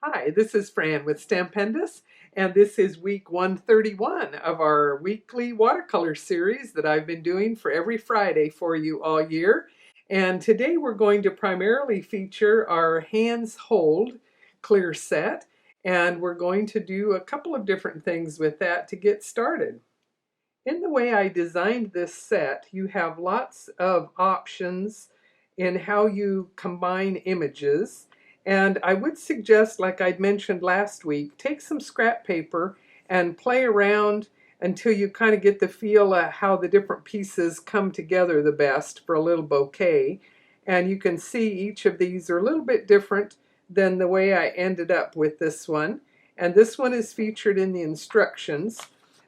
Hi, this is Fran with Stampendous, and this is week 131 of our weekly watercolor series that I've been doing for every Friday for you all year. And today we're going to primarily feature our hands hold clear set, and we're going to do a couple of different things with that to get started. In the way I designed this set, you have lots of options in how you combine images. And I would suggest, like I'd mentioned last week, take some scrap paper and play around until you kind of get the feel of how the different pieces come together the best for a little bouquet. And you can see each of these are a little bit different than the way I ended up with this one. And this one is featured in the instructions.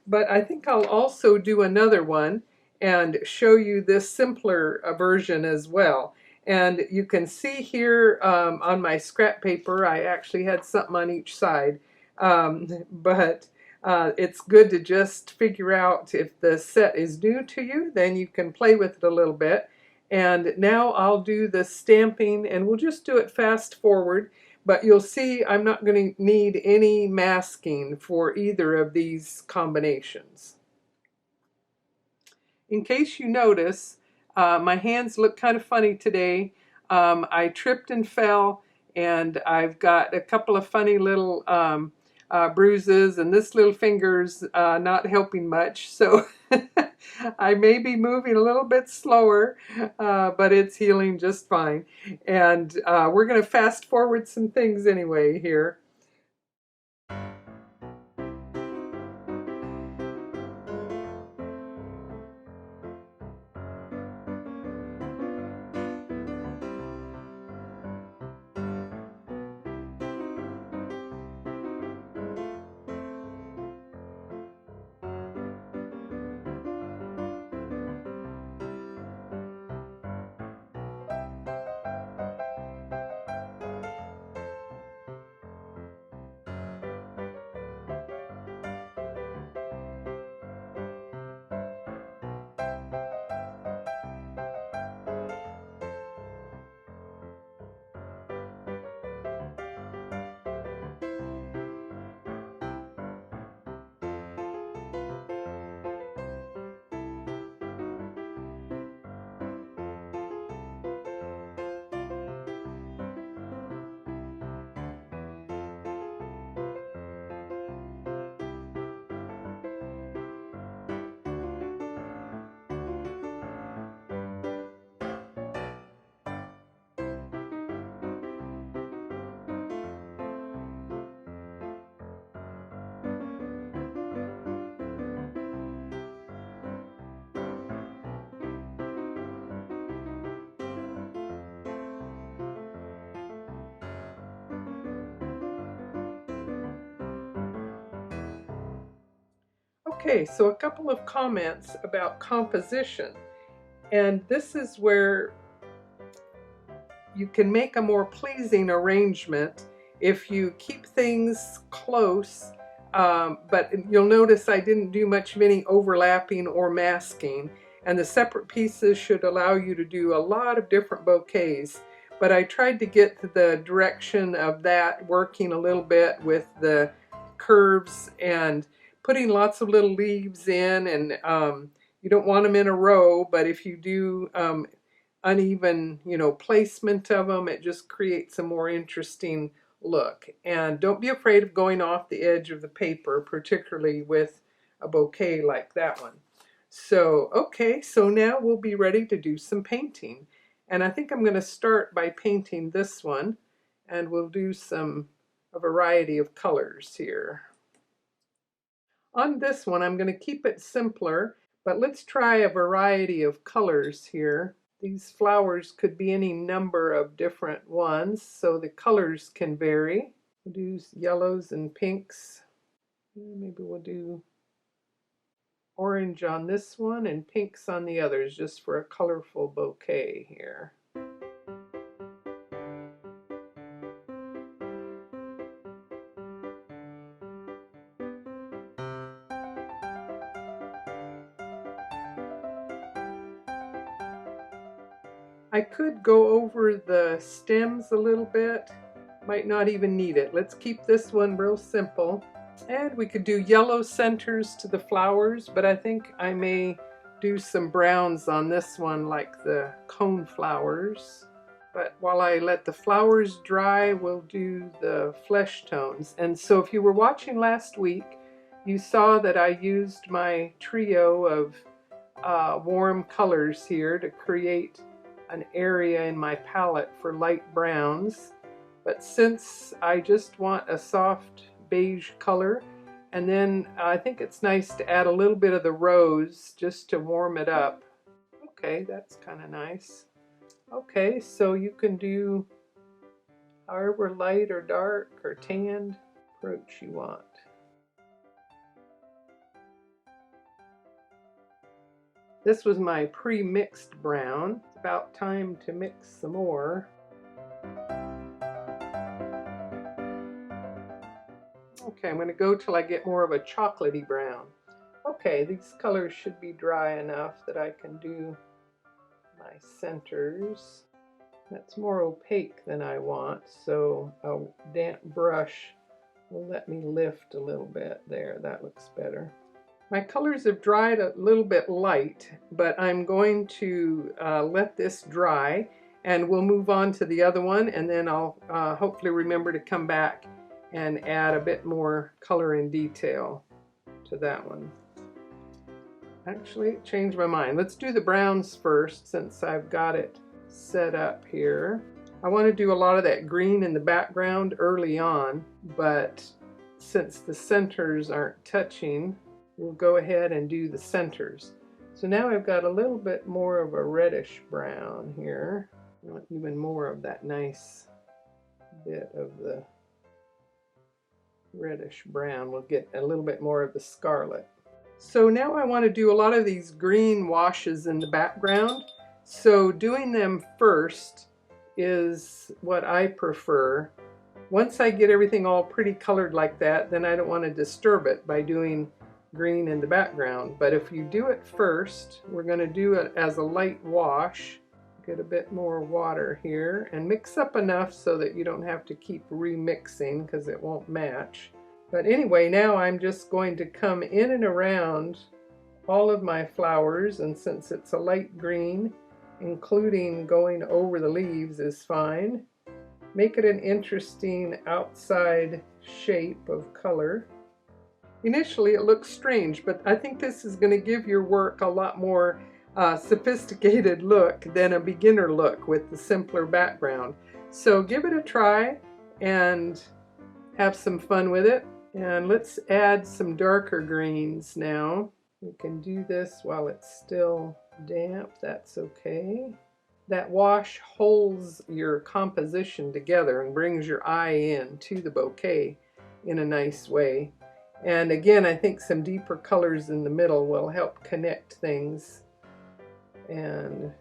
But I think I'll also do another one and show you this simpler version as well. And you can see here on my scrap paper, I actually had something on each side. But it's good to just figure out if the set is new to you, then you can play with it a little bit. And now I'll do the stamping, and we'll just do it fast forward. But you'll see I'm not going to need any masking for either of these combinations. In case you notice, my hands look kind of funny today. I tripped and fell, and I've got a couple of funny little bruises, and this little finger's not helping much. So I may be moving a little bit slower, but it's healing just fine. And we're going to fast forward some things anyway here. Okay, so a couple of comments about composition. And this is where you can make a more pleasing arrangement if you keep things close. But you'll notice I didn't do much of any overlapping or masking. And the separate pieces should allow you to do a lot of different bouquets. But I tried to get the direction of that working a little bit with the curves and putting lots of little leaves in. And you don't want them in a row, but if you do uneven, placement of them, it just creates a more interesting look. And don't be afraid of going off the edge of the paper, particularly with a bouquet like that one. So, okay, so now we'll be ready to do some painting. And I think I'm going to start by painting this one, and we'll do a variety of colors here. On this one, I'm going to keep it simpler, but let's try a variety of colors here. These flowers could be any number of different ones, so the colors can vary. We'll do yellows and pinks. Maybe we'll do orange on this one and pinks on the others, just for a colorful bouquet here. I could go over the stems a little bit, might not even need it. Let's keep this one real simple. And we could do yellow centers to the flowers, but I think I may do some browns on this one like the cone flowers. But while I let the flowers dry, we'll do the flesh tones. And so if you were watching last week, you saw that I used my trio of warm colors here to create an area in my palette for light browns. But since I just want a soft beige color, and then I think it's nice to add a little bit of the rose just to warm it up. Okay, that's kind of nice. Okay, so you can do however light or dark or tanned approach you want. This was my pre-mixed brown. It's about time to mix some more. Okay, I'm going to go till I get more of a chocolatey brown. Okay, these colors should be dry enough that I can do my centers. That's more opaque than I want, so a damp brush will let me lift a little bit there. That looks better. My colors have dried a little bit light, but I'm going to let this dry, and we'll move on to the other one, and then I'll hopefully remember to come back and add a bit more color and detail to that one. Actually, changed my mind. Let's do the browns first since I've got it set up here. I want to do a lot of that green in the background early on, but since the centers aren't touching, we'll go ahead and do the centers. So now I've got a little bit more of a reddish brown here. I want even more of that nice bit of the reddish brown. We'll get a little bit more of the scarlet. So now I want to do a lot of these green washes in the background. So doing them first is what I prefer. Once I get everything all pretty colored like that, then I don't want to disturb it by doing green in the background. But if you do it first, we're going to do it as a light wash. Get a bit more water here and mix up enough so that you don't have to keep remixing because it won't match. But anyway, now I'm just going to come in and around all of my flowers, and since it's a light green, including going over the leaves is fine. Make it an interesting outside shape of color. Initially it looks strange, but I think this is going to give your work a lot more sophisticated look than a beginner look with the simpler background. So give it a try and have some fun with it. And let's add some darker greens now. We can do this while it's still damp, that's okay. That wash holds your composition together and brings your eye in to the bouquet in a nice way. And again, I think some deeper colors in the middle will help connect things. And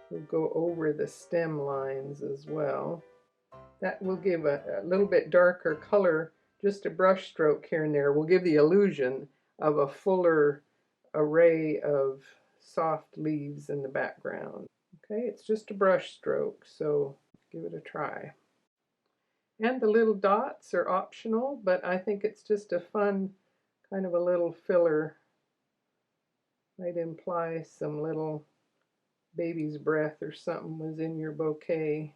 we'll go over the stem lines as well. That will give a little bit darker color. Just a brush stroke here and there will give the illusion of a fuller array of soft leaves in the background. Okay, it's just a brush stroke, so give it a try. And the little dots are optional, but I think it's just a fun kind of a little filler. Might imply some little baby's breath or something was in your bouquet.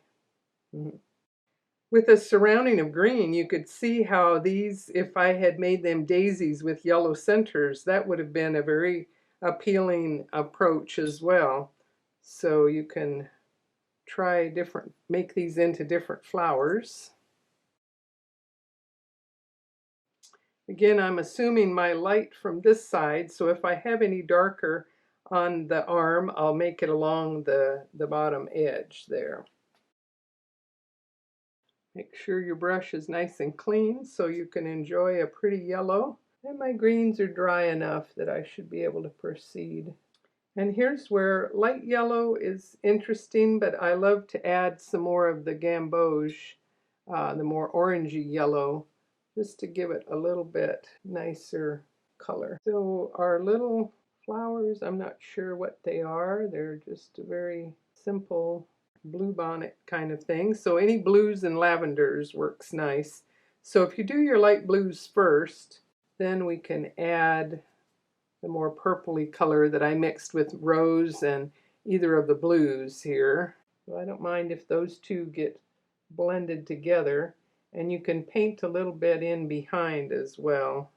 With a surrounding of green, you could see how these, if I had made them daisies with yellow centers, that would have been a very appealing approach as well. So you can try make these into different flowers. Again, I'm assuming my light from this side, so if I have any darker on the arm, I'll make it along the bottom edge there. Make sure your brush is nice and clean so you can enjoy a pretty yellow. And my greens are dry enough that I should be able to proceed. And here's where light yellow is interesting, but I love to add some more of the gamboge, the more orangey yellow, just to give it a little bit nicer color. So our little flowers, I'm not sure what they are. They're just a very simple bluebonnet kind of thing. So any blues and lavenders works nice. So if you do your light blues first, then we can add the more purpley color that I mixed with rose and either of the blues here. So I don't mind if those two get blended together, and you can paint a little bit in behind as well.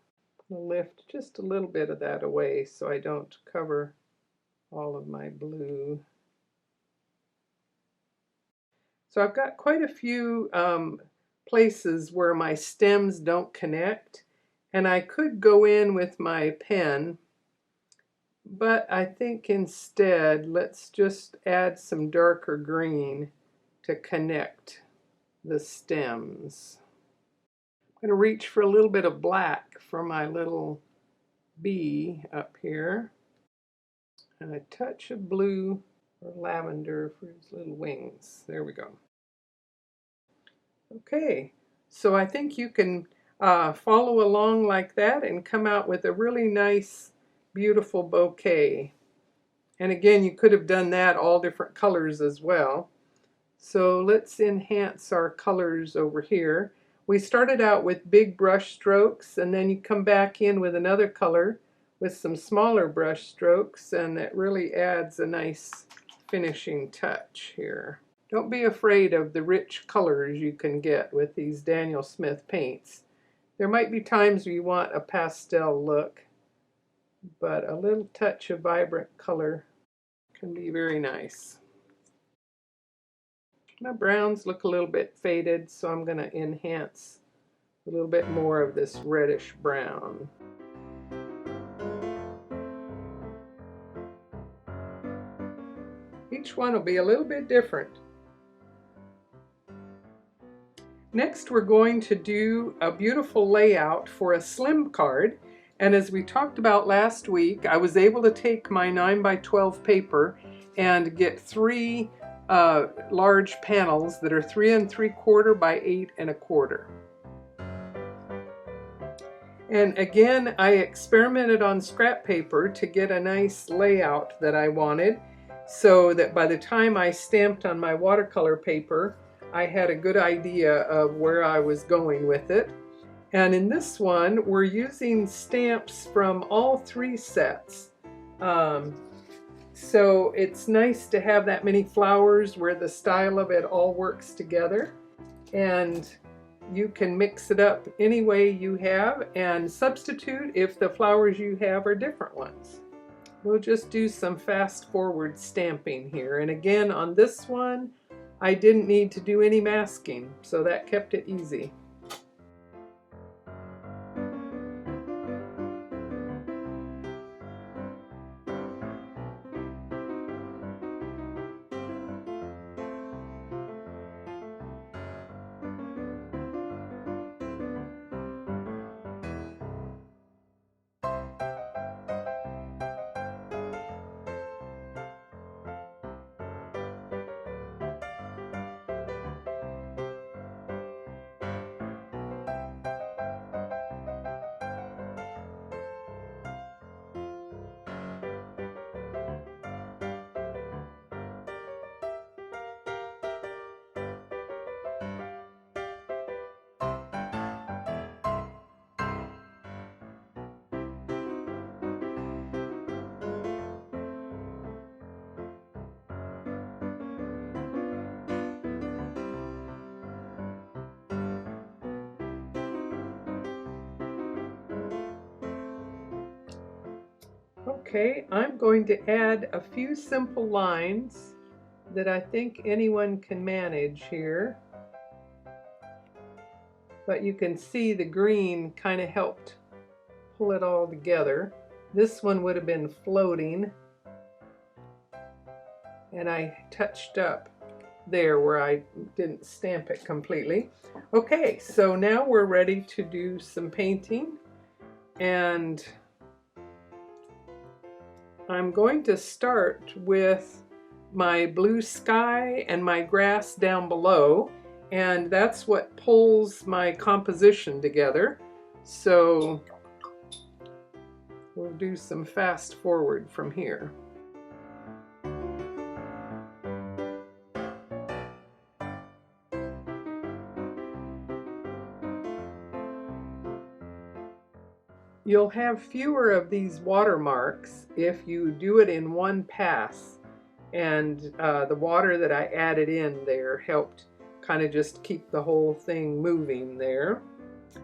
I'll lift just a little bit of that away so I don't cover all of my blue. So I've got quite a few places where my stems don't connect, and I could go in with my pen, but I think instead let's just add some darker green to connect the stems. I'm going to reach for a little bit of black for my little bee up here, and a touch of blue or lavender for his little wings. There we go. Okay, so I think you can follow along like that and come out with a really nice, beautiful bouquet. And again, you could have done that all different colors as well. So let's enhance our colors over here. We started out with big brush strokes, and then you come back in with another color with some smaller brush strokes, and it really adds a nice finishing touch here. Don't be afraid of the rich colors you can get with these Daniel Smith paints. There might be times where you want a pastel look, but a little touch of vibrant color can be very nice. My browns look a little bit faded, so I'm going to enhance a little bit more of this reddish brown. Each one will be a little bit different. Next, we're going to do a beautiful layout for a slim card. And as we talked about last week, I was able to take my 9x12 paper and get three large panels that are 3 3/4 by 8 1/4. And again, I experimented on scrap paper to get a nice layout that I wanted, so that by the time I stamped on my watercolor paper, I had a good idea of where I was going with it. And in this one, we're using stamps from all 3 sets. So it's nice to have that many flowers where the style of it all works together. And you can mix it up any way you have and substitute if the flowers you have are different ones. We'll just do some fast forward stamping here. And again, on this one, I didn't need to do any masking, so that kept it easy. Okay, I'm going to add a few simple lines that I think anyone can manage here. But you can see the green kind of helped pull it all together. This one would have been floating, and I touched up there where I didn't stamp it completely. Okay, so now we're ready to do some painting, and I'm going to start with my blue sky and my grass down below, and that's what pulls my composition together. So we'll do some fast forward from here. You'll have fewer of these watermarks if you do it in one pass. And the water that I added in there helped kind of just keep the whole thing moving there.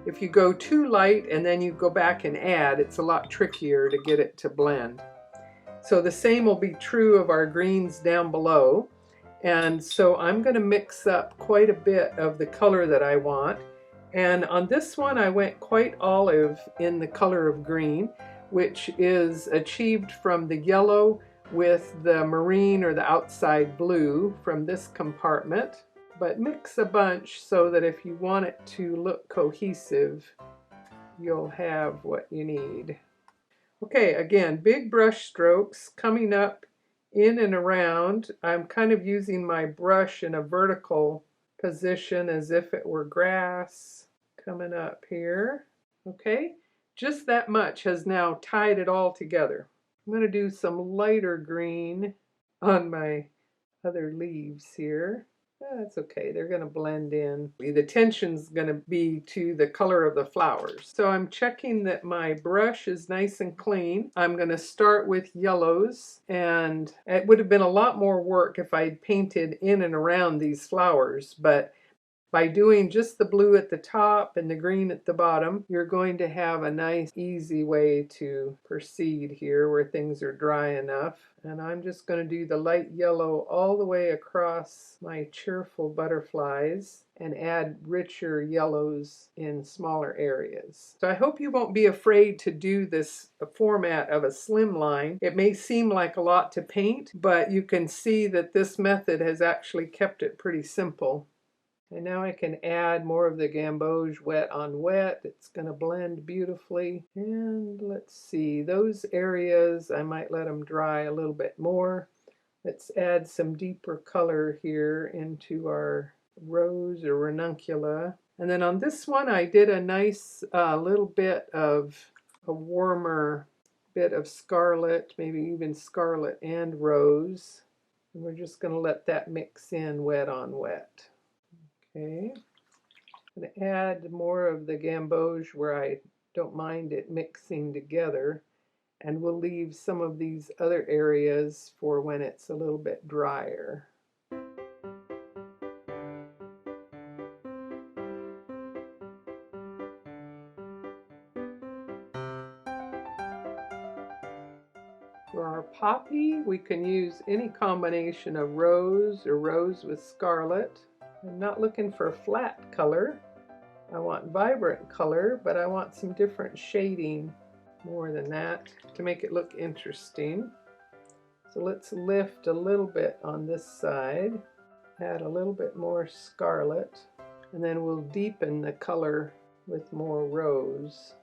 If you go too light and then you go back and add, it's a lot trickier to get it to blend. So the same will be true of our greens down below. And so I'm going to mix up quite a bit of the color that I want. And on this one I went quite olive in the color of green, which is achieved from the yellow with the marine or the outside blue from this compartment. But mix a bunch so that if you want it to look cohesive, you'll have what you need. Okay, again, big brush strokes coming up in and around. I'm kind of using my brush in a vertical position as if it were grass coming up here. Okay, just that much has now tied it all together. I'm going to do some lighter green on my other leaves here. That's okay, they're going to blend in. The tension's going to be to the color of the flowers. So I'm checking that my brush is nice and clean. I'm going to start with yellows, and it would have been a lot more work if I'd painted in and around these flowers, but by doing just the blue at the top and the green at the bottom, you're going to have a nice, easy way to proceed here where things are dry enough. And I'm just going to do the light yellow all the way across my cheerful butterflies and add richer yellows in smaller areas. So I hope you won't be afraid to do this format of a slim line. It may seem like a lot to paint, but you can see that this method has actually kept it pretty simple. And now I can add more of the gamboge wet on wet. It's going to blend beautifully. And let's see, those areas, I might let them dry a little bit more. Let's add some deeper color here into our rose or ranuncula. And then on this one, I did a nice little bit of a warmer bit of scarlet, maybe even scarlet and rose. And we're just going to let that mix in wet on wet. Okay, I'm going to add more of the gamboge where I don't mind it mixing together, and we'll leave some of these other areas for when it's a little bit drier. For our poppy, we can use any combination of rose or rose with scarlet. I'm not looking for flat color. I want vibrant color, but I want some different shading more than that to make it look interesting. So let's lift a little bit on this side, add a little bit more scarlet, and then we'll deepen the color with more rose.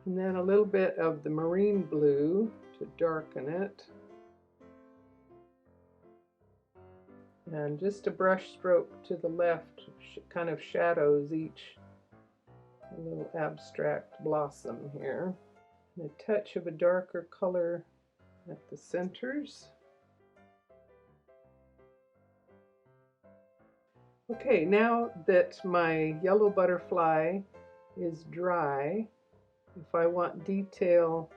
And then a little bit of the marine blue to darken it. And just a brush stroke to the left kind of shadows each little abstract blossom here. And a touch of a darker color at the centers. Okay, now that my yellow butterfly is dry, if I want detail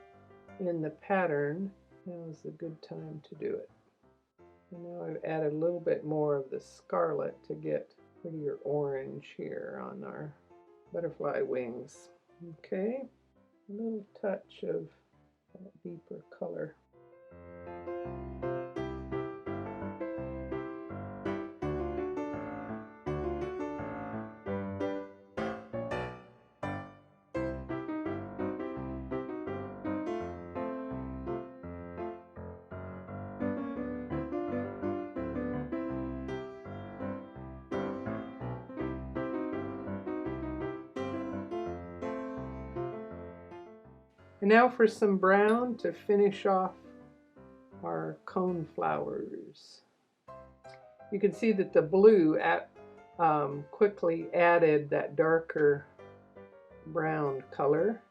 in the pattern, now is a good time to do it. And now I've added a little bit more of the scarlet to get prettier orange here on our butterfly wings. Okay, a little touch of that deeper color. And now for some brown to finish off our cone flowers. You can see that the blue quickly added that darker brown color.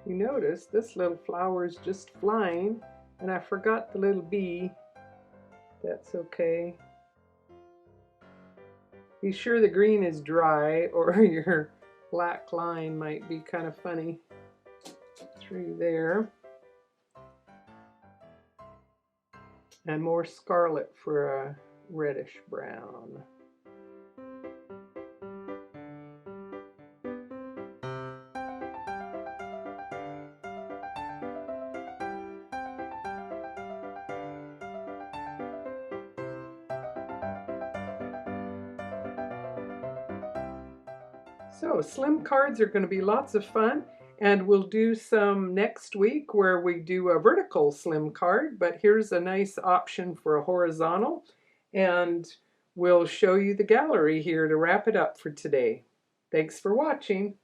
You notice this little flower is just flying, and I forgot the little bee. That's okay. Be sure the green is dry, or your black line might be kind of funny through there. And more scarlet for a reddish brown. So slim cards are going to be lots of fun, and we'll do some next week where we do a vertical slim card, but here's a nice option for a horizontal, and we'll show you the gallery here to wrap it up for today. Thanks for watching.